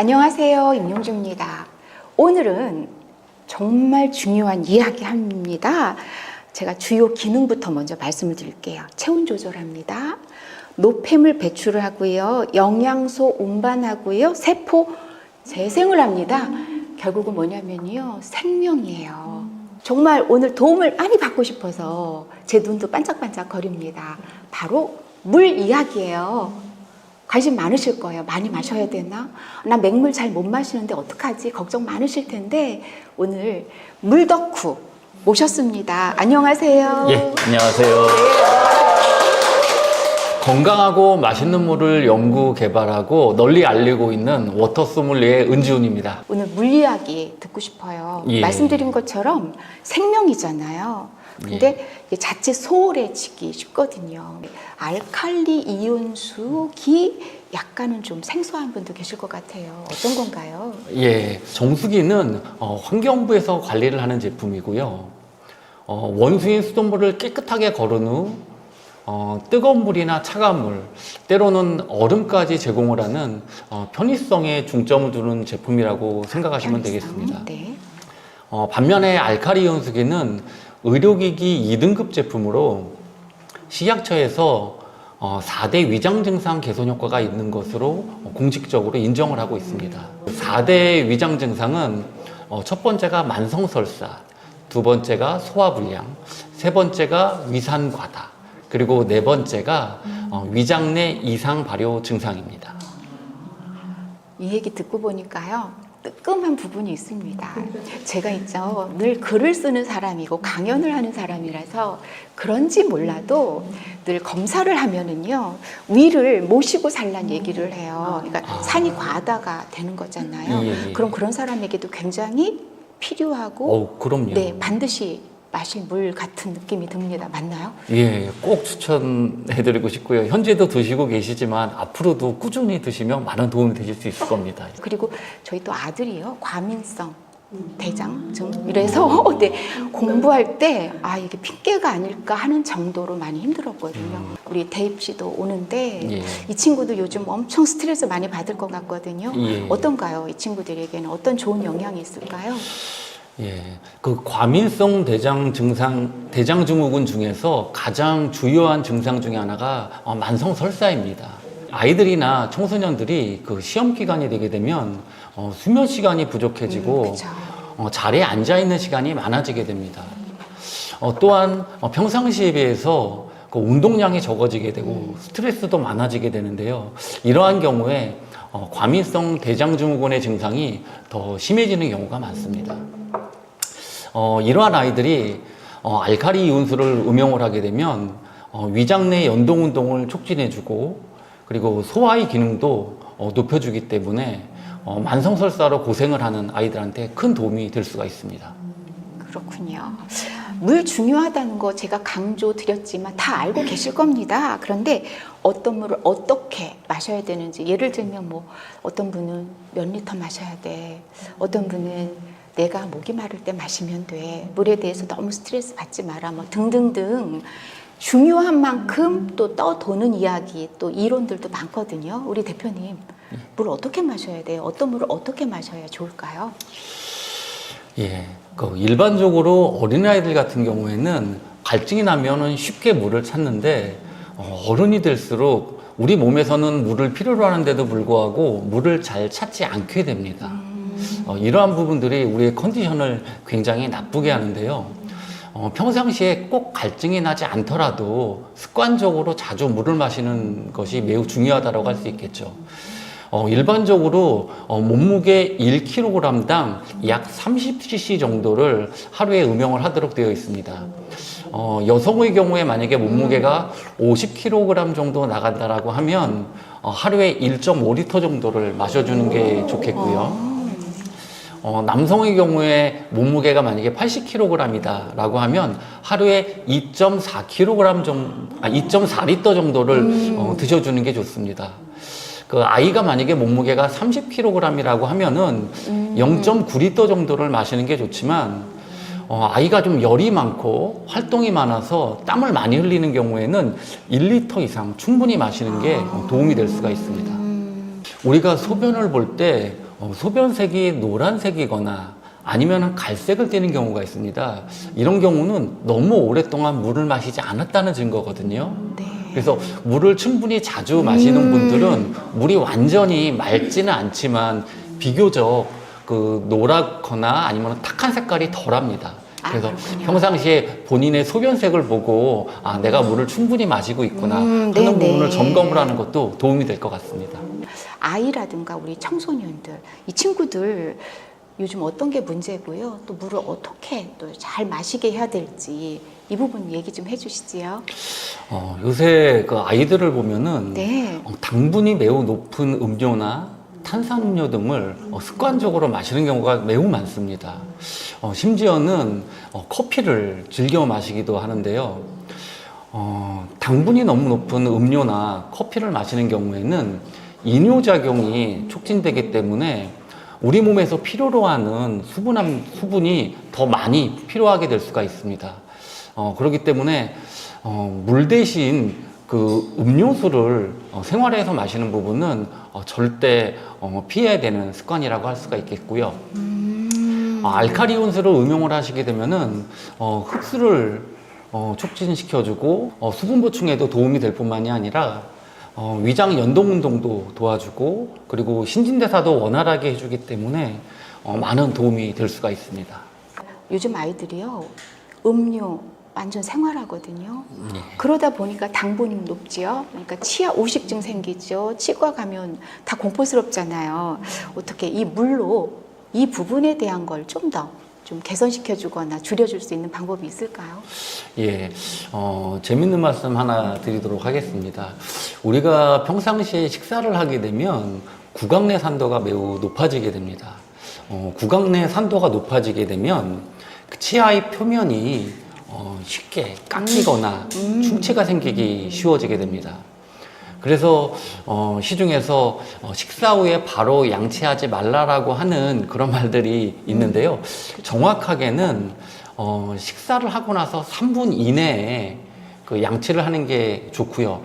안녕하세요. 임용주입니다. 오늘은 정말 중요한 이야기 합니다. 제가 주요 기능부터 먼저 말씀을 드릴게요. 체온 조절합니다. 노폐물 배출을 하고요. 영양소 운반하고요. 세포 재생을 합니다. 결국은 뭐냐면요. 생명이에요. 정말 오늘 도움을 많이 받고 싶어서 제 눈도 반짝반짝 거립니다. 바로 물 이야기예요. 관심 많으실 거예요. 많이 마셔야 되나? 나 맹물 잘 못 마시는데 어떡하지? 걱정 많으실 텐데 오늘 물 덕후 모셨습니다. 안녕하세요. 예, 안녕하세요. 건강하고 맛있는 물을 연구 개발하고 널리 알리고 있는 워터 소믈리에 은지훈입니다. 오늘 물 이야기 듣고 싶어요. 예. 말씀드린 것처럼 생명이잖아요. 근데 자칫 소홀해지기 쉽거든요. 알칼리 이온수기 약간은 좀 생소한 분도 계실 것 같아요. 어떤 건가요? 예, 정수기는 환경부에서 관리를 하는 제품이고요. 원수인 수돗물을 깨끗하게 거른 후 뜨거운 물이나 차가운 물, 때로는 얼음까지 제공을 하는 편의성에 중점을 두는 제품이라고 생각하시면 되겠습니다. 네. 반면에 알칼리 이온수기는 의료기기 2등급 제품으로 식약처에서 4대 위장 증상 개선 효과가 있는 것으로 공식적으로 인정을 하고 있습니다. 4대 위장 증상은 첫 번째가 만성설사, 두 번째가 소화불량, 세 번째가 위산과다, 그리고 네 번째가 위장 내 이상 발효 증상입니다. 이 얘기 듣고 보니까요. 뜨끔한 부분이 있습니다. 제가 있죠. 늘 글을 쓰는 사람이고 강연을 하는 사람이라서 그런지 몰라도 늘 검사를 하면은요. 위를 모시고 살란 얘기를 해요. 그러니까 산이 과하다가 되는 거잖아요. 예. 그럼 그런 사람에게도 굉장히 필요하고 그럼요. 네, 반드시 마실 물 같은 느낌이 듭니다. 맞나요? 예, 꼭 추천해드리고 싶고요. 현재도 드시고 계시지만 앞으로도 꾸준히 드시면 많은 도움이 되실 수 있을 겁니다. 그리고 저희 또 아들이요. 과민성 대장증 이래서 네, 공부할 때 이게 핑계가 아닐까 하는 정도로 많이 힘들었거든요. 우리 대입 씨도 오는데 예. 이 친구도 요즘 엄청 스트레스 많이 받을 것 같거든요. 예. 어떤가요? 이 친구들에게는 어떤 좋은 영향이 있을까요? 예, 그 과민성 대장증후군 중에서 가장 주요한 증상 중에 하나가 만성 설사입니다. 아이들이나 청소년들이 그 시험 기간이 되게 되면 수면 시간이 부족해지고 자리에 앉아 있는 시간이 많아지게 됩니다. 또한 평상시에 비해서 그 운동량이 적어지게 되고 스트레스도 많아지게 되는데요. 이러한 경우에 과민성 대장증후군의 증상이 더 심해지는 경우가 많습니다. 이러한 아이들이 알칼리 이온수를 음용을 하게 되면 위장 내 연동 운동을 촉진해주고 그리고 소화의 기능도 높여주기 때문에 만성설사로 고생을 하는 아이들한테 큰 도움이 될 수가 있습니다. 그렇군요. 물 중요하다는 거 제가 강조 드렸지만 다 알고 계실 겁니다. 그런데 어떤 물을 어떻게 마셔야 되는지 예를 들면 뭐 어떤 분은 몇 리터 마셔야 돼. 어떤 분은 내가 목이 마를 때 마시면 돼. 물에 대해서 너무 스트레스 받지 마라. 뭐 등등등 중요한 만큼 또 떠도는 이야기 또 이론들도 많거든요. 우리 대표님 물 어떻게 마셔야 돼요? 어떤 물을 어떻게 마셔야 좋을까요? 예, 일반적으로 어린아이들 같은 경우에는 갈증이 나면은 쉽게 물을 찾는데 어른이 될수록 우리 몸에서는 물을 필요로 하는데도 불구하고 물을 잘 찾지 않게 됩니다. 이러한 부분들이 우리의 컨디션을 굉장히 나쁘게 하는데요. 평상시에 꼭 갈증이 나지 않더라도 습관적으로 자주 물을 마시는 것이 매우 중요하다고 할 수 있겠죠. 일반적으로 몸무게 1kg당 약 30cc 정도를 하루에 음용을 하도록 되어 있습니다. 여성의 경우에 만약에 몸무게가 50kg 정도 나간다라고 하면 하루에 1.5리터 정도를 마셔주는 게 좋겠고요. 남성의 경우에 몸무게가 만약에 80kg이다 라고 하면 하루에 2.4리터 정도를 드셔주는 게 좋습니다. 그 아이가 만약에 몸무게가 30kg이라고 하면은 0.9리터 정도를 마시는 게 좋지만 아이가 좀 열이 많고 활동이 많아서 땀을 많이 흘리는 경우에는 1리터 이상 충분히 마시는 게 도움이 될 수가 있습니다. 우리가 소변을 볼 때 소변색이 노란색이거나 아니면 갈색을 띠는 경우가 있습니다. 이런 경우는 너무 오랫동안 물을 마시지 않았다는 증거거든요. 네. 그래서 물을 충분히 자주 마시는 분들은 물이 완전히 맑지는 않지만 비교적 그 노랗거나 아니면 탁한 색깔이 덜합니다. 그래서 그렇군요. 평상시에 본인의 소변색을 보고 내가 물을 충분히 마시고 있구나 하는 네네. 부분을 점검을 하는 것도 도움이 될 것 같습니다. 아이라든가 우리 청소년들, 이 친구들 요즘 어떤 게 문제고요? 또 물을 어떻게 또 잘 마시게 해야 될지 이 부분 얘기 좀 해주시지요. 요새 그 아이들을 보면은 네. 당분이 매우 높은 음료나 탄산음료 등을 습관적으로 마시는 경우가 매우 많습니다. 심지어는 커피를 즐겨 마시기도 하는데요. 당분이 너무 높은 음료나 커피를 마시는 경우에는 이뇨작용이 촉진되기 때문에 우리 몸에서 필요로 하는 수분이 더 많이 필요하게 될 수가 있습니다. 그렇기 때문에 물 대신 그 음료수를 생활에서 마시는 부분은 절대 피해야 되는 습관이라고 할 수가 있겠고요. 알카리 온수를 음용을 하시게 되면은 흡수를 촉진시켜주고 수분 보충에도 도움이 될 뿐만이 아니라 위장 연동 운동도 도와주고 그리고 신진대사도 원활하게 해주기 때문에 많은 도움이 될 수가 있습니다. 요즘 아이들이요, 음료 완전 생활하거든요. 네. 그러다 보니까 당분이 높지요. 그러니까 치아 우식증 생기죠. 치과 가면 다 공포스럽잖아요. 어떻게 이 물로 이 부분에 대한 걸 좀 더 좀 개선시켜 주거나 줄여줄 수 있는 방법이 있을까요? 예, 재밌는 말씀 하나 드리도록 하겠습니다. 우리가 평상시에 식사를 하게 되면 구강 내 산도가 매우 높아지게 됩니다. 구강 내 산도가 높아지게 되면 그 치아의 표면이 쉽게 깎이거나 충치가 생기기 쉬워지게 됩니다. 그래서 시중에서 식사 후에 바로 양치하지 말라라고 하는 그런 말들이 있는데요. 정확하게는 식사를 하고 나서 3분 이내에 그 양치를 하는 게 좋고요.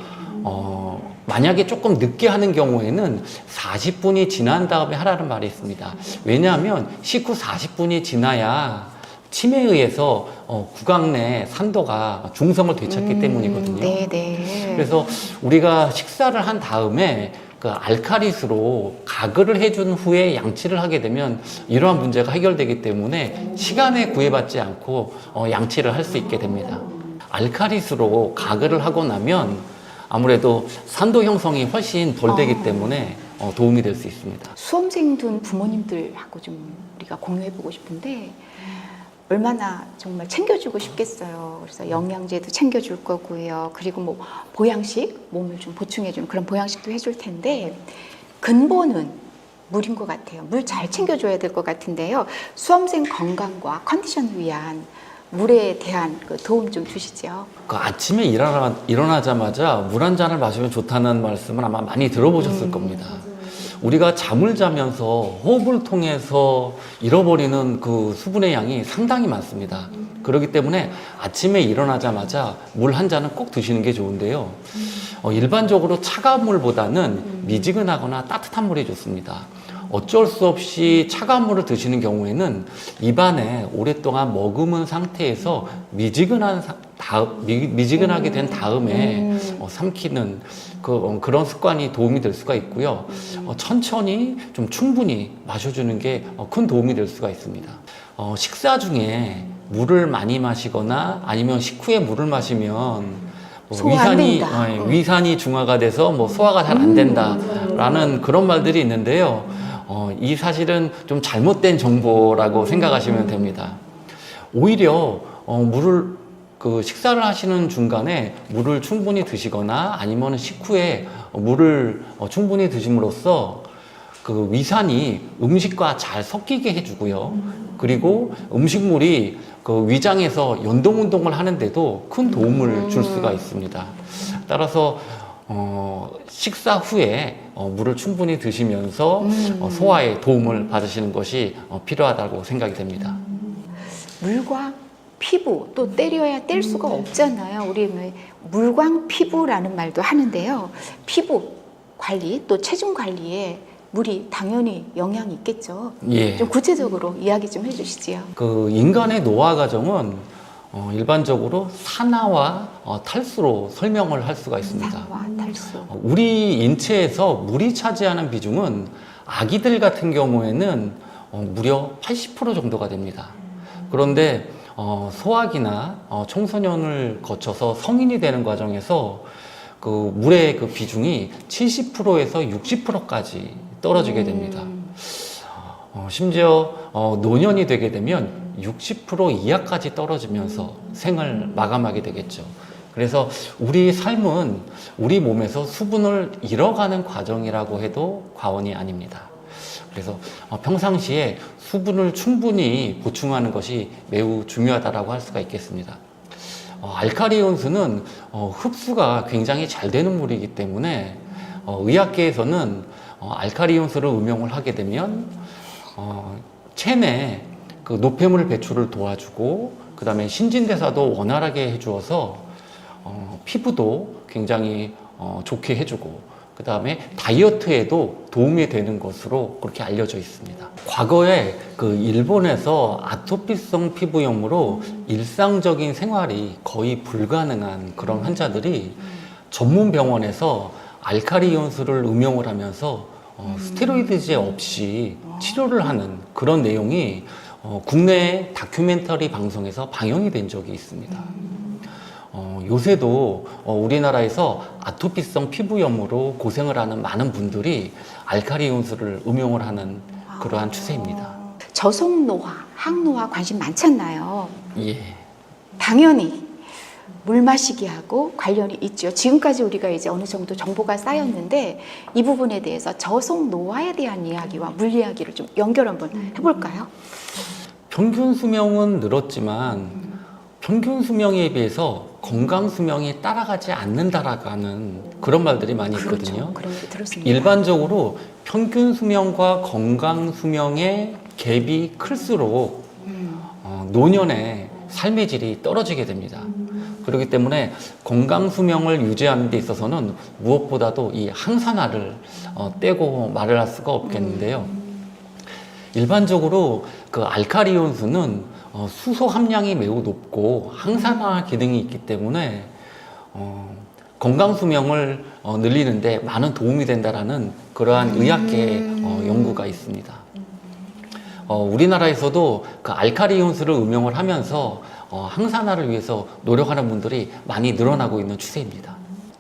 만약에 조금 늦게 하는 경우에는 40분이 지난 다음에 하라는 말이 있습니다. 왜냐하면 식후 40분이 지나야 침에 의해서 구강 내 산도가 중성을 되찾기 때문이거든요. 네. 그래서 우리가 식사를 한 다음에 그 알칼리수로 가글을 해준 후에 양치를 하게 되면 이러한 문제가 해결되기 때문에 시간에 구애받지 않고 양치를 할 수 있게 됩니다. 알칼리수로 가글을 하고 나면 아무래도 산도 형성이 훨씬 덜 되기 때문에 도움이 될 수 있습니다. 수험생 둔 부모님들하고 좀 우리가 공유해보고 싶은데 얼마나 정말 챙겨주고 싶겠어요. 그래서 영양제도 챙겨줄 거고요. 그리고 뭐 보양식, 몸을 좀 보충해주는 그런 보양식도 해줄 텐데 근본은 물인 것 같아요. 물 잘 챙겨줘야 될 것 같은데요. 수험생 건강과 컨디션을 위한 물에 대한 그 도움 좀 주시죠. 그 아침에 일어나자마자 물 한 잔을 마시면 좋다는 말씀을 아마 많이 들어보셨을 겁니다. 우리가 잠을 자면서 호흡을 통해서 잃어버리는 그 수분의 양이 상당히 많습니다. 그렇기 때문에 아침에 일어나자마자 물 한 잔은 꼭 드시는 게 좋은데요. 일반적으로 차가운 물보다는 미지근하거나 따뜻한 물이 좋습니다. 어쩔 수 없이 차가운 물을 드시는 경우에는 입안에 오랫동안 머금은 상태에서 미지근하게 된 다음에 삼키는 그런 습관이 도움이 될 수가 있고요. 천천히 좀 충분히 마셔주는 게 큰 도움이 될 수가 있습니다. 식사 중에 물을 많이 마시거나 아니면 식후에 물을 마시면 소화 안 된다. 위산이 중화가 돼서 소화가 잘 안 된다라는 그런 말들이 있는데요. 이 사실은 좀 잘못된 정보라고 생각하시면 됩니다. 오히려 식사를 하시는 중간에 물을 충분히 드시거나 아니면 식후에 물을 충분히 드심으로써 그 위산이 음식과 잘 섞이게 해주고요. 그리고 음식물이 그 위장에서 연동 운동을 하는데도 큰 도움을 줄 수가 있습니다. 따라서 식사 후에 물을 충분히 드시면서 소화에 도움을 받으시는 것이 필요하다고 생각이 됩니다. 물과 피부 또 때려야 뗄 수가 없잖아요. 우리 물광 피부라는 말도 하는데요. 피부 관리 또 체중 관리에 물이 당연히 영향이 있겠죠. 예. 좀 구체적으로 이야기 좀 해주시지요. 그 인간의 노화 과정은 일반적으로 산화와 탈수로 설명을 할 수가 있습니다. 산화, 탈수. 우리 인체에서 물이 차지하는 비중은 아기들 같은 경우에는 무려 80% 정도가 됩니다. 그런데 소학이나 청소년을 거쳐서 성인이 되는 과정에서 그 물의 그 비중이 70%에서 60%까지 떨어지게 됩니다. 심지어 노년이 되게 되면 60% 이하까지 떨어지면서 생을 마감하게 되겠죠. 그래서 우리 삶은 우리 몸에서 수분을 잃어가는 과정이라고 해도 과언이 아닙니다. 그래서 평상시에 수분을 충분히 보충하는 것이 매우 중요하다고 할 수가 있겠습니다. 알카리 온수는 흡수가 굉장히 잘 되는 물이기 때문에 의학계에서는 알카리 온수를 음용을 하게 되면 체내 그 노폐물 배출을 도와주고 그 다음에 신진대사도 원활하게 해주어서 피부도 굉장히 좋게 해주고 그 다음에 다이어트에도 도움이 되는 것으로 그렇게 알려져 있습니다. 과거에 그 일본에서 아토피성 피부염으로 일상적인 생활이 거의 불가능한 그런 환자들이 전문 병원에서 알카리 이온수를 음용을 하면서 스테로이드제 없이 치료를 하는 그런 내용이 국내 다큐멘터리 방송에서 방영이 된 적이 있습니다. 요새도 우리나라에서 아토피성 피부염으로 고생을 하는 많은 분들이 알카리 이온수를 음용을 하는 그러한 추세입니다. 저속노화, 항노화 관심 많잖아요. 예. 당연히 물 마시기하고 관련이 있죠. 지금까지 우리가 이제 어느 정도 정보가 쌓였는데 이 부분에 대해서 저속노화에 대한 이야기와 물 이야기를 좀 연결 한번 해볼까요? 평균 수명은 늘었지만 평균 수명에 비해서 건강 수명이 따라가지 않는다라는 그런 말들이 많이 있거든요. 그렇죠. 그런 게 들었습니다. 일반적으로 평균 수명과 건강 수명의 갭이 클수록 노년의 삶의 질이 떨어지게 됩니다. 그렇기 때문에 건강 수명을 유지하는 데 있어서는 무엇보다도 이 항산화를 떼고 말을 할 수가 없겠는데요. 일반적으로 그 알카리 온수는 수소 함량이 매우 높고 항산화 기능이 있기 때문에 건강 수명을 늘리는데 많은 도움이 된다라는 그러한 의학계 연구가 있습니다. 우리나라에서도 그 알카리 온수를 음용을 하면서 항산화를 위해서 노력하는 분들이 많이 늘어나고 있는 추세입니다.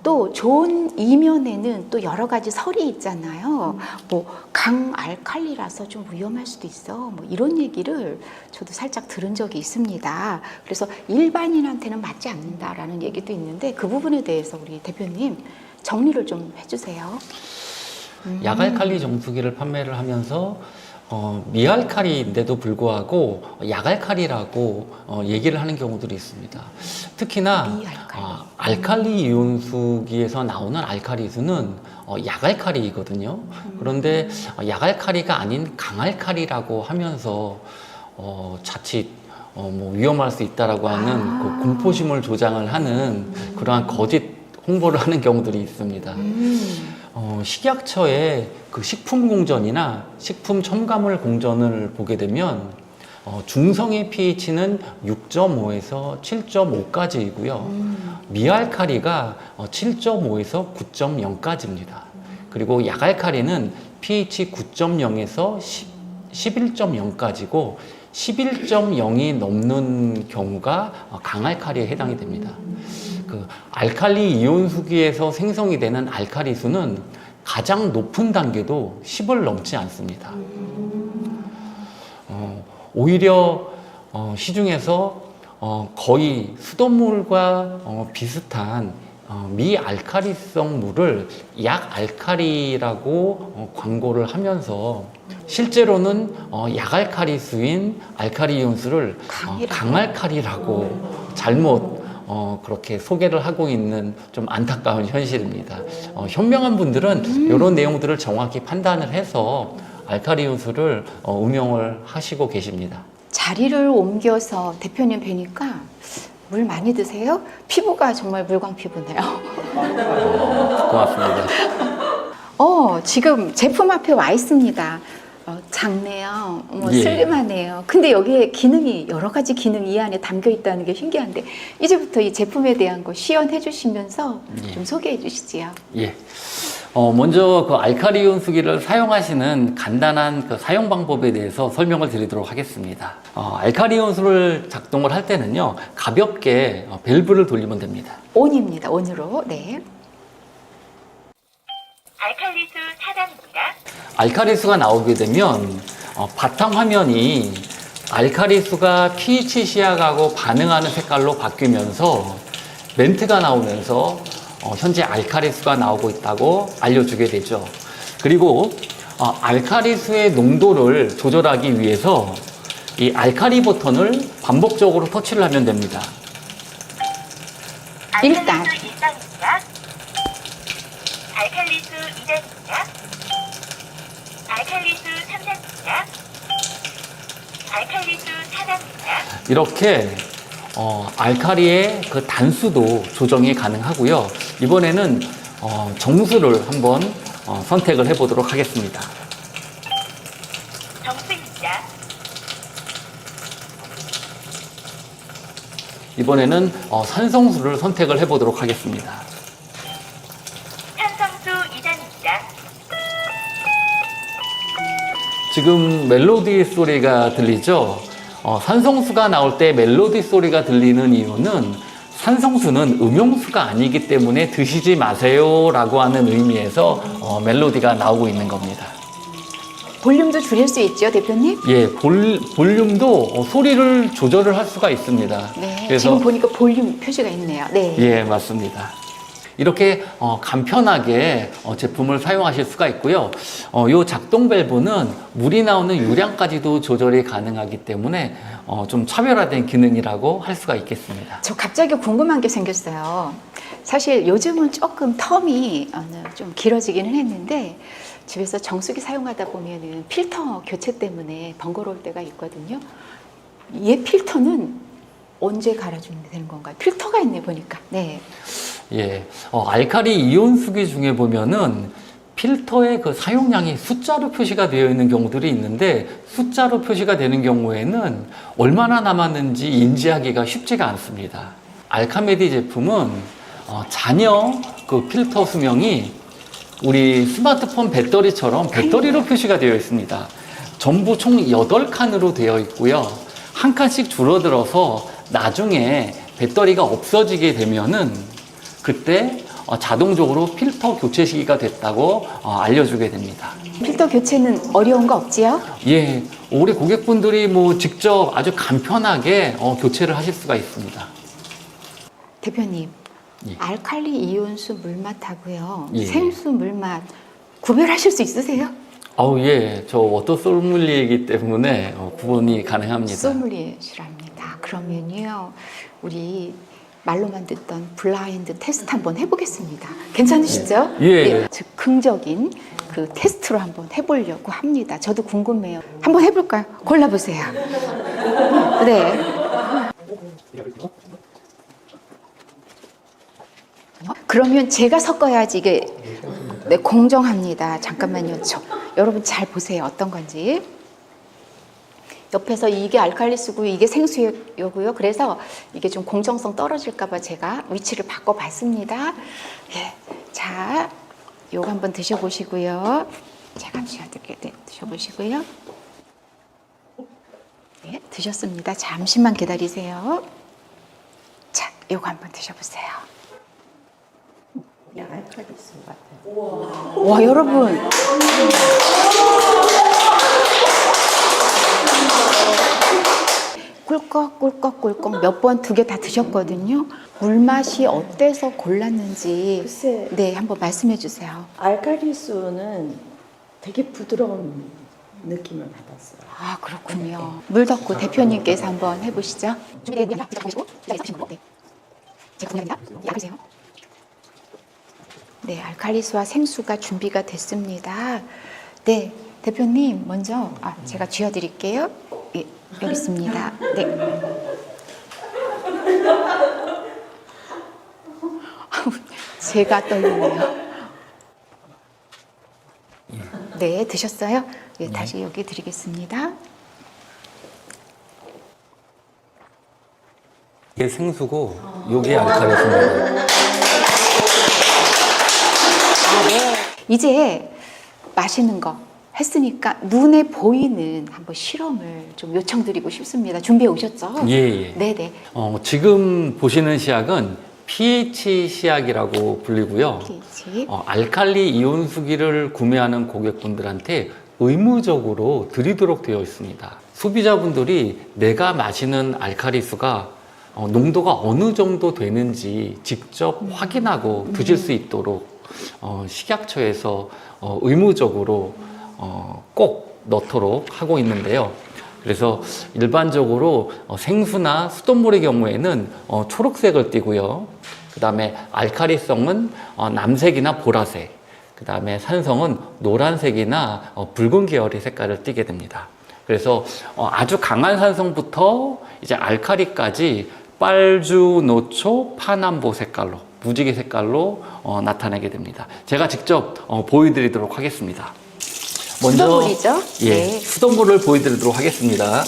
또 좋은 이면에는 또 여러 가지 설이 있잖아요. 뭐 강알칼리라서 좀 위험할 수도 있어. 뭐 이런 얘기를 저도 살짝 들은 적이 있습니다. 그래서 일반인한테는 맞지 않는다라는 얘기도 있는데 그 부분에 대해서 우리 대표님 정리를 좀 해주세요. 약알칼리 정수기를 판매를 하면서 미알칼리인데도 불구하고 약알칼리라고 얘기를 하는 경우들이 있습니다. 특히나 알칼리 이온수기에서 나오는 알칼리수는 약알칼리이거든요. 그런데 약알칼리가 아닌 강알칼리라고 하면서 자칫 뭐 위험할 수 있다라고 하는 그 공포심을 조장을 하는 그러한 거짓 홍보를 하는 경우들이 있습니다. 식약처의 그 식품공전이나 식품 첨가물 공전을 보게 되면 중성의 pH는 6.5에서 7.5까지이고요. 미알칼리가 7.5에서 9.0까지입니다. 그리고 약알칼리는 pH 9.0에서 11.0까지고 11.0이 넘는 경우가 강알칼리에 해당이 됩니다. 그 알칼리 이온수기에서 생성이 되는 알칼리수는 가장 높은 단계도 10을 넘지 않습니다. 오히려 시중에서 거의 수돗물과 비슷한 미알칼리성 물을 약알칼리라고 광고를 하면서 실제로는 약알칼리수인 알칼리 이온수를 강알칼리라고 잘못 그렇게 소개를 하고 있는 좀 안타까운 현실입니다. 현명한 분들은 이런 내용들을 정확히 판단을 해서 알칼리 이온수를 음용을 하시고 계십니다. 자리를 옮겨서 대표님 뵈니까 물 많이 드세요? 피부가 정말 물광 피부네요. 고맙습니다. 지금 제품 앞에 와 있습니다. 작네요. 예. 슬림하네요. 근데 여기에 기능이 여러 가지 기능이 이 안에 담겨 있다는 게 신기한데 이제부터 이 제품에 대한 거 시연해 주시면서 좀 소개해 주시지요. 예. 먼저 그 알카리온 수기를 사용하시는 간단한 그 사용 방법에 대해서 설명을 드리도록 하겠습니다. 알카리온수를 작동을 할 때는요, 가볍게 밸브를 돌리면 됩니다. 온입니다. 온으로. 네. 알칼리수 차단입니다. 알카리수가 나오게 되면 바탕 화면이 알카리수가 pH 시약하고 반응하는 색깔로 바뀌면서 멘트가 나오면서 현재 알카리수가 나오고 있다고 알려주게 되죠. 그리고 알카리수의 농도를 조절하기 위해서 이 알카리 버튼을 반복적으로 터치를 하면 됩니다. 일단. 알칼리수 1단입니다. 알칼리수 2단입니다. 알칼리수 3단입니다. 알칼리수 4단입니다. 이렇게 알카리의 그 단수도 조정이 가능하고요. 이번에는 정수를 한번 선택을 해보도록 하겠습니다. 정수입니다. 이번에는 산성수를 선택을 해보도록 하겠습니다. 산성수 2단입니다. 지금 멜로디 소리가 들리죠? 산성수가 나올 때 멜로디 소리가 들리는 이유는 산성수는 음용수가 아니기 때문에 드시지 마세요 라고 하는 의미에서 멜로디가 나오고 있는 겁니다. 볼륨도 줄일 수 있죠, 대표님? 예, 볼륨도 소리를 조절을 할 수가 있습니다. 네. 지금 보니까 볼륨 표시가 있네요. 네. 예, 맞습니다. 이렇게 간편하게 제품을 사용하실 수가 있고요. 이 작동 밸브는 물이 나오는 유량까지도 조절이 가능하기 때문에 좀 차별화된 기능이라고 할 수가 있겠습니다. 저 갑자기 궁금한 게 생겼어요. 사실 요즘은 조금 텀이 좀 길어지기는 했는데 집에서 정수기 사용하다 보면은 필터 교체 때문에 번거로울 때가 있거든요. 얘 필터는 언제 갈아주면 되는 건가요? 필터가 있네 보니까. 네. 예, 알카리 이온 수기 중에 보면은 필터의 그 사용량이 숫자로 표시가 되어 있는 경우들이 있는데 숫자로 표시가 되는 경우에는 얼마나 남았는지 인지하기가 쉽지가 않습니다. 알카메디 제품은 잔여 그 필터 수명이 우리 스마트폰 배터리처럼 배터리로 표시가 되어 있습니다. 전부 총 8칸으로 되어 있고요. 한 칸씩 줄어들어서 나중에 배터리가 없어지게 되면은 그때 자동적으로 필터 교체 시기가 됐다고 알려주게 됩니다. 필터 교체는 어려운 거 없지요? 예, 우리 고객분들이 뭐 직접 아주 간편하게 교체를 하실 수가 있습니다. 대표님, 예. 알칼리 이온수 물맛하고요. 예. 생수 물맛 구별하실 수 있으세요? 예, 저 워터 소믈리에이기 때문에 구분이 가능합니다. 소믈리에시랍니다. 그러면요, 우리 말로만 듣던 블라인드 테스트 한번 해보겠습니다. 괜찮으시죠? 예. 즉흥적인 그 테스트로 한번 해보려고 합니다. 저도 궁금해요. 한번 해볼까요? 골라보세요. 네. 그러면 제가 섞어야지 이게 네, 공정합니다. 잠깐만요. 여러분 잘 보세요. 어떤 건지. 옆에서 이게 알칼리수고 이게 생수요고요. 그래서 이게 좀 공정성 떨어질까봐 제가 위치를 바꿔봤습니다. 예. 자, 요거 한번 드셔보시고요. 제가 지어드릴게요. 네, 드셔보시고요. 네, 드셨습니다. 잠시만 기다리세요. 자, 요거 한번 드셔보세요. 그냥 알칼리수 같아요. 와, 여러분. 꿀꺽꿀꺽꿀꺽 몇 번 2개 다 드셨거든요. 물맛이 어때서 골랐는지 글쎄. 네, 한번 말씀해 주세요. 알칼리수는 되게 부드러운 느낌을 받았어요. 아, 그렇군요. 물 덮고 대표님께서 한번 해보시죠. 준비되면 보시고 네. 제가 공략입니다. 네, 보세요. 네, 알칼리수와 생수가 준비가 됐습니다. 네, 대표님 먼저 제가 쥐어드릴게요. 예, 여기 있습니다. 네. 제가 떨리네요. 네, 드셨어요? 예, 다시 여기 드리겠습니다. 이게 생수고 요게 알칼리수입니다. 이제 맛있는 거 했으니까 눈에 보이는 한번 실험을 좀 요청드리고 싶습니다. 준비해 오셨죠? 예, 예. 네네. 지금 보시는 시약은 pH 시약이라고 불리고요. pH. 알칼리 이온수기를 구매하는 고객분들한테 의무적으로 드리도록 되어 있습니다. 소비자분들이 내가 마시는 알칼리수가 농도가 어느 정도 되는지 직접 확인하고 드실 수 있도록 식약처에서 의무적으로 꼭 넣도록 하고 있는데요. 그래서 일반적으로 생수나 수돗물의 경우에는 초록색을 띠고요. 그 다음에 알칼리성은 남색이나 보라색, 그 다음에 산성은 노란색이나 붉은 계열의 색깔을 띠게 됩니다. 그래서 아주 강한 산성부터 이제 알칼리까지 빨주, 노초, 파남보 색깔로, 무지개 색깔로 나타내게 됩니다. 제가 직접 보여드리도록 하겠습니다. 먼저 수돗물이죠? 예, 네. 수돗물을 보여드리도록 하겠습니다.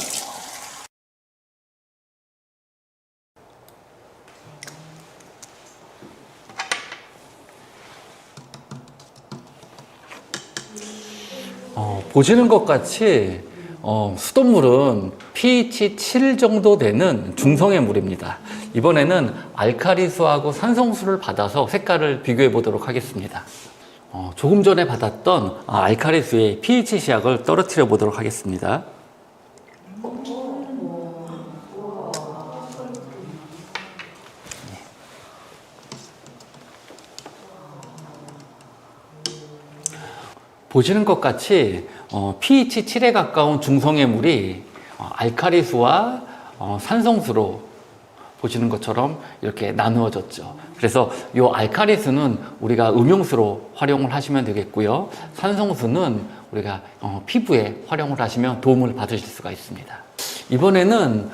보시는 것 같이 수돗물은 pH 7 정도 되는 중성의 물입니다. 이번에는 알칼리수하고 산성수를 받아서 색깔을 비교해 보도록 하겠습니다. 조금 전에 받았던 알칼리수의 pH 시약을 떨어뜨려 보도록 하겠습니다. 보시는 것 같이 pH 7에 가까운 중성의 물이 알칼리수와 산성수로 보시는 것처럼 이렇게 나누어졌죠. 그래서 이 알칼리수는 우리가 음용수로 활용을 하시면 되겠고요. 산성수는 우리가 피부에 활용을 하시면 도움을 받으실 수가 있습니다. 이번에는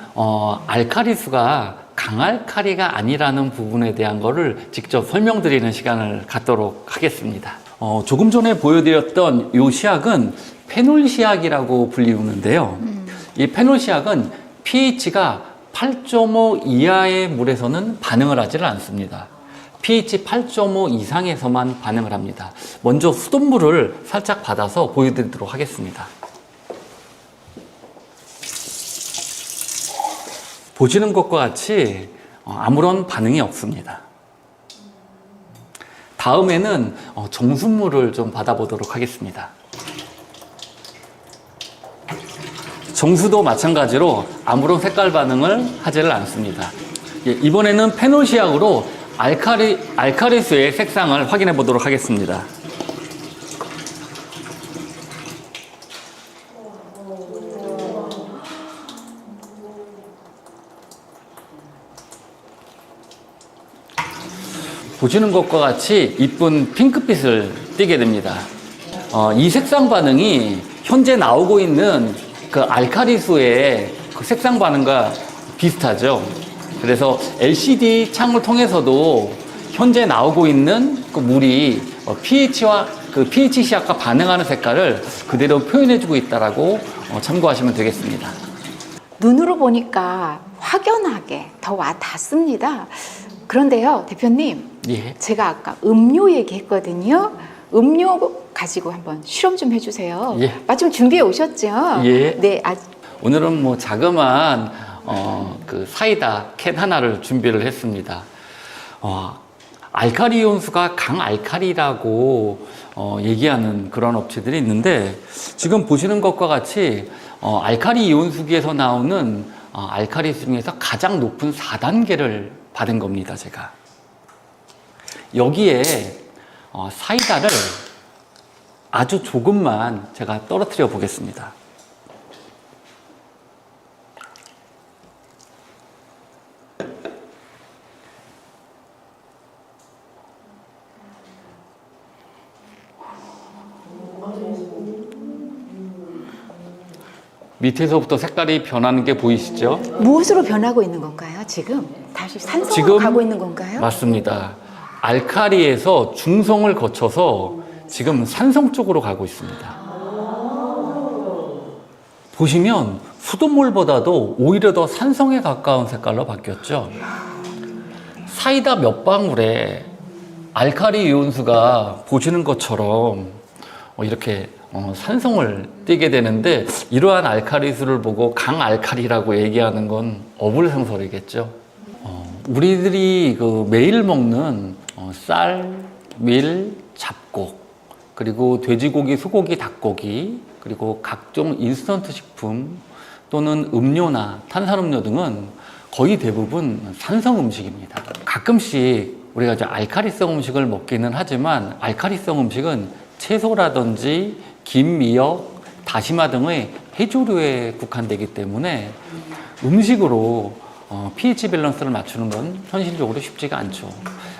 알칼리수가 강알칼리가 아니라는 부분에 대한 거를 직접 설명드리는 시간을 갖도록 하겠습니다. 조금 전에 보여드렸던 이 시약은 페놀 시약이라고 불리우는데요. 이 페놀 시약은 pH가 8.5 이하의 물에서는 반응을 하지를 않습니다. pH 8.5 이상에서만 반응을 합니다. 먼저 수돗물을 살짝 받아서 보여드리도록 하겠습니다. 보시는 것과 같이 아무런 반응이 없습니다. 다음에는 정수물을 좀 받아보도록 하겠습니다. 정수도 마찬가지로 아무런 색깔 반응을 하지를 않습니다. 이번에는 페놀 시약으로 알칼리수의 색상을 확인해 보도록 하겠습니다. 보시는 것과 같이 이쁜 핑크빛을 띠게 됩니다. 이 색상 반응이 현재 나오고 있는 그 알칼리수의 그 색상 반응과 비슷하죠. 그래서 LCD 창을 통해서도 현재 나오고 있는 그 물이 pH와 그 pH 시약과 반응하는 색깔을 그대로 표현해주고 있다라고 참고하시면 되겠습니다. 눈으로 보니까 확연하게 더 와 닿습니다. 그런데요, 대표님, 예. 제가 아까 음료 얘기했거든요. 음료 가지고 한번 실험 좀 해주세요. 예. 마침 준비해 오셨죠? 예. 네, 오늘은 뭐 자그마한 그 사이다 캔 하나를 준비를 했습니다. 알칼리 이온수가 강알칼리라고 얘기하는 그런 업체들이 있는데 지금 보시는 것과 같이 알칼리 이온수기에서 나오는 알칼리수 중에서 가장 높은 4단계를 받은 겁니다, 제가. 여기에 사이다를 아주 조금만 제가 떨어뜨려 보겠습니다. 밑에서부터 색깔이 변하는 게 보이시죠? 무엇으로 변하고 있는 건가요, 지금? 다시 산성으로 지금 가고 있는 건가요? 맞습니다. 알칼리에서 중성을 거쳐서 지금 산성 쪽으로 가고 있습니다. 보시면 수돗물보다도 오히려 더 산성에 가까운 색깔로 바뀌었죠. 사이다 몇 방울에 알칼리 이온수가 보시는 것처럼 이렇게 산성을 띠게 되는데, 이러한 알칼리수를 보고 강알칼리라고 얘기하는 건 어불성설이겠죠. 우리들이 그 매일 먹는 쌀, 밀, 잡곡, 그리고 돼지고기, 소고기, 닭고기, 그리고 각종 인스턴트 식품 또는 음료나 탄산음료 등은 거의 대부분 산성 음식입니다. 가끔씩 우리가 이제 알칼리성 음식을 먹기는 하지만, 알칼리성 음식은 채소라든지 김, 미역, 다시마 등의 해조류에 국한되기 때문에 음식으로 pH 밸런스를 맞추는 건 현실적으로 쉽지가 않죠.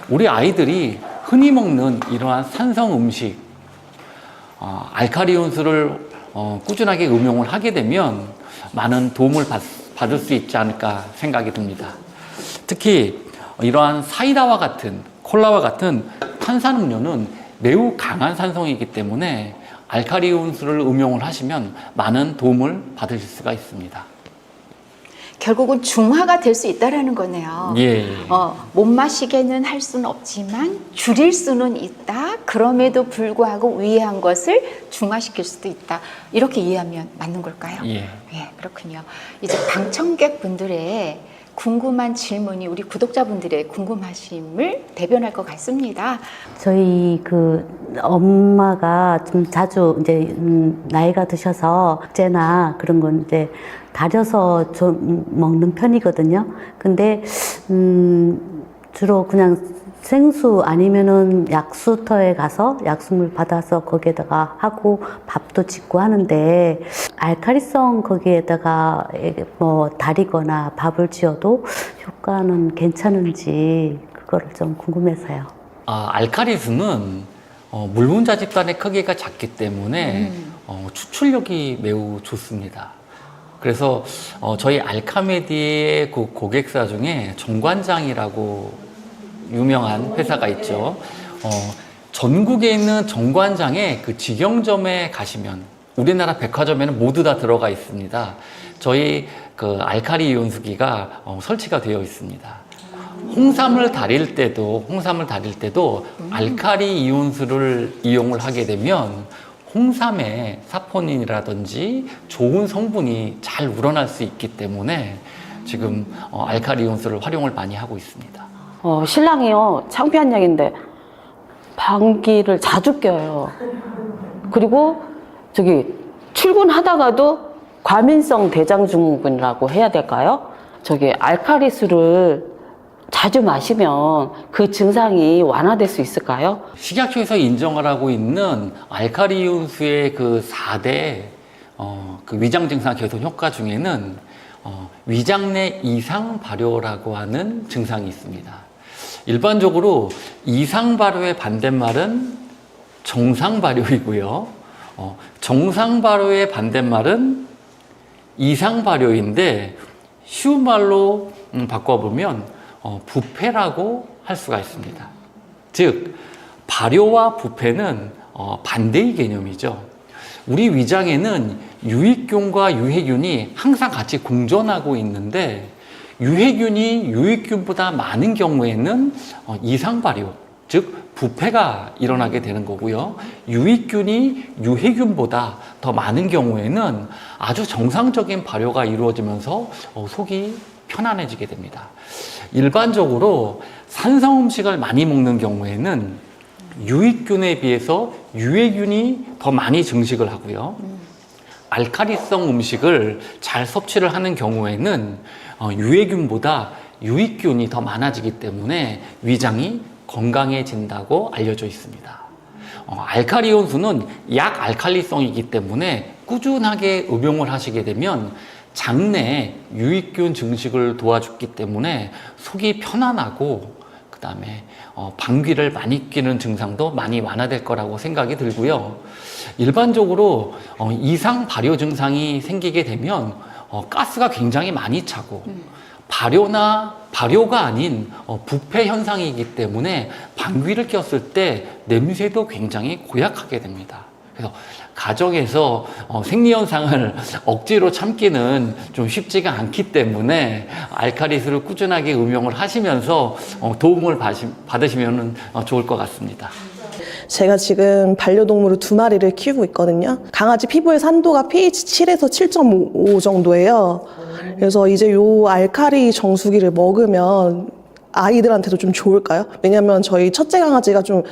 우리 아이들이 흔히 먹는 이러한 산성 음식, 알칼리 온수를 꾸준하게 음용을 하게 되면 많은 도움을 받을 수 있지 않을까 생각이 듭니다. 특히 이러한 사이다와 같은, 콜라와 같은 탄산음료는 매우 강한 산성이기 때문에 알칼리 온수를 음용을 하시면 많은 도움을 받으실 수가 있습니다. 결국은 중화가 될 수 있다라는 거네요. 예. 못 마시게는 할 수는 없지만 줄일 수는 있다. 그럼에도 불구하고 위해한 것을 중화시킬 수도 있다. 이렇게 이해하면 맞는 걸까요? 예. 예, 그렇군요. 이제 방청객 분들의 궁금한 질문이 우리 구독자분들의 궁금하심을 대변할 것 같습니다. 저희 그 엄마가 좀 자주 이제 나이가 드셔서 숙제나 그런 건 이제 다려서 좀 먹는 편이거든요. 근데 주로 그냥 생수 아니면은 약수터에 가서 약수물 받아서 거기에다가 하고 밥도 짓고 하는데, 알칼리성 거기에다가 뭐 다리거나 밥을 지어도 효과는 괜찮은지 그거를 좀 궁금해서요. 알칼리수는 물분자 집단의 크기가 작기 때문에 추출력이 매우 좋습니다. 그래서 저희 알카메디의 그 고객사 중에 정관장이라고 유명한 회사가 있죠. 전국에 있는 정관장의 그 직영점에 가시면 우리나라 백화점에는 모두 다 들어가 있습니다. 저희 그 알칼리 이온수기가 설치가 되어 있습니다. 홍삼을 다릴 때도 알칼리 이온수를 이용을 하게 되면 홍삼의 사포닌이라든지 좋은 성분이 잘 우러날 수 있기 때문에 지금 알칼리 이온수를 활용을 많이 하고 있습니다. 신랑이요, 창피한 얘기인데 방귀를 자주 껴요. 그리고 저기 출근하다가도 과민성 대장증후군이라고 해야 될까요? 저기 알칼리수를 자주 마시면 그 증상이 완화될 수 있을까요? 식약처에서 인정을 하고 있는 알칼리 이온수의 그 4대 그 위장 증상 개선 효과 중에는 위장 내 이상 발효라고 하는 증상이 있습니다. 일반적으로 이상 발효의 반대말은 정상 발효이고요. 정상 발효의 반대말은 이상 발효인데, 쉬운 말로 바꿔보면 부패라고 할 수가 있습니다. 즉, 발효와 부패는 반대의 개념이죠. 우리 위장에는 유익균과 유해균이 항상 같이 공존하고 있는데, 유해균이 유익균보다 많은 경우에는 이상 발효, 즉 부패가 일어나게 되는 거고요. 유익균이 유해균보다 더 많은 경우에는 아주 정상적인 발효가 이루어지면서 속이 편안해지게 됩니다. 일반적으로 산성 음식을 많이 먹는 경우에는 유익균에 비해서 유해균이 더 많이 증식을 하고요. 알칼리성 음식을 잘 섭취를 하는 경우에는 유해균보다 유익균이 더 많아지기 때문에 위장이 건강해진다고 알려져 있습니다. 알칼리 이온수는 약 알칼리성이기 때문에 꾸준하게 음용을 하시게 되면 장내에 유익균 증식을 도와주기 때문에 속이 편안하고, 그 다음에 방귀를 많이 뀌는 증상도 많이 완화될 거라고 생각이 들고요. 일반적으로 이상 발효 증상이 생기게 되면 가스가 굉장히 많이 차고, 발효가 아닌 부패 현상이기 때문에 방귀를 꼈을 때 냄새도 굉장히 고약하게 됩니다. 그래서 가정에서 생리현상을 억지로 참기는 좀 쉽지가 않기 때문에 알칼리수를 꾸준하게 음용을 하시면서 도움을 받으시면 좋을 것 같습니다. 제가 지금 반려동물을 2마리를 키우고 있거든요. 강아지 피부의 산도가 pH 7에서 7.5 정도예요. 그래서 이제 요 알칼리 정수기를 먹으면 아이들한테도 좀 좋을까요? 왜냐면 저희 첫째 강아지가 좀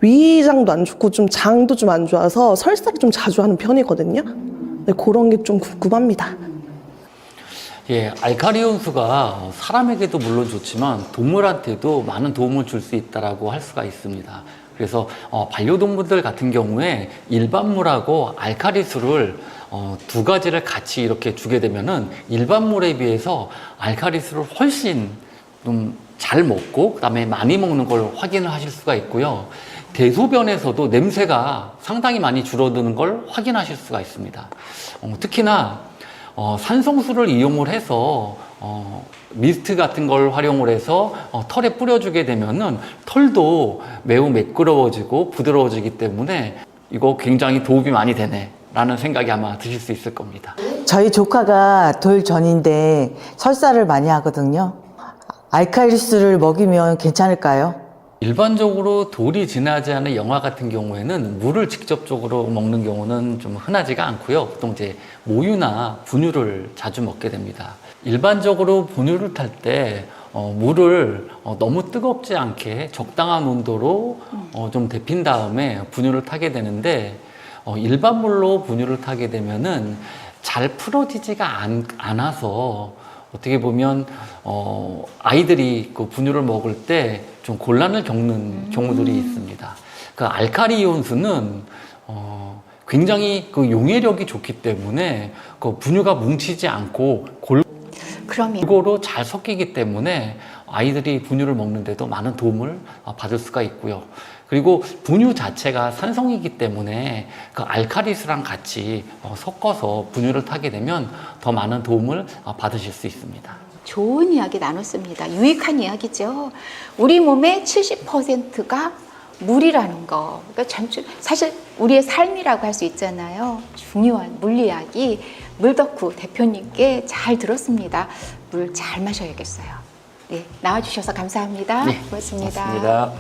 위장도 안 좋고 좀 장도 좀 안 좋아서 설사를 좀 자주 하는 편이거든요. 네, 그런 게 좀 궁금합니다. 예, 알칼리 온수가 사람에게도 물론 좋지만 동물한테도 많은 도움을 줄 수 있다라고 할 수가 있습니다. 그래서 반려동물들 같은 경우에 일반 물하고 알칼리수를 2가지를 같이 이렇게 주게 되면은 일반 물에 비해서 알칼리수를 훨씬 좀 잘 먹고 그다음에 많이 먹는 걸 확인을 하실 수가 있고요. 대소변에서도 냄새가 상당히 많이 줄어드는 걸 확인하실 수가 있습니다. 특히나 산성수를 이용을 해서 미스트 같은 걸 활용을 해서 털에 뿌려주게 되면은 털도 매우 매끄러워지고 부드러워지기 때문에 이거 굉장히 도움이 많이 되네 라는 생각이 아마 드실 수 있을 겁니다. 저희 조카가 돌 전인데 설사를 많이 하거든요. 알칼리수를 먹이면 괜찮을까요? 일반적으로 돌이 지나지 않은 영화 같은 경우에는 물을 직접적으로 먹는 경우는 좀 흔하지가 않고요. 보통 이제 모유나 분유를 자주 먹게 됩니다. 일반적으로 분유를 탈 때 물을 너무 뜨겁지 않게 적당한 온도로 좀 데핀 다음에 분유를 타게 되는데 일반 물로 분유를 타게 되면은 잘 풀어지지가 않아서 어떻게 보면 아이들이 그 분유를 먹을 때 좀 곤란을 겪는 경우들이 있습니다. 그 알칼리 이온수는 굉장히 그 용해력이 좋기 때문에 그 분유가 뭉치지 않고 그러면 골고루 잘 섞이기 때문에 아이들이 분유를 먹는데도 많은 도움을 받을 수가 있고요. 그리고 분유 자체가 산성이기 때문에 그 알칼리수랑 같이 섞어서 분유를 타게 되면 더 많은 도움을 받으실 수 있습니다. 좋은 이야기 나눴습니다. 유익한 이야기죠. 우리 몸의 70%가 물이라는 거. 그러니까 사실 우리의 삶이라고 할 수 있잖아요. 중요한 물 이야기 물덕후 대표님께 잘 들었습니다. 물 잘 마셔야겠어요. 네, 나와주셔서 감사합니다. 네, 고맙습니다. 고맙습니다.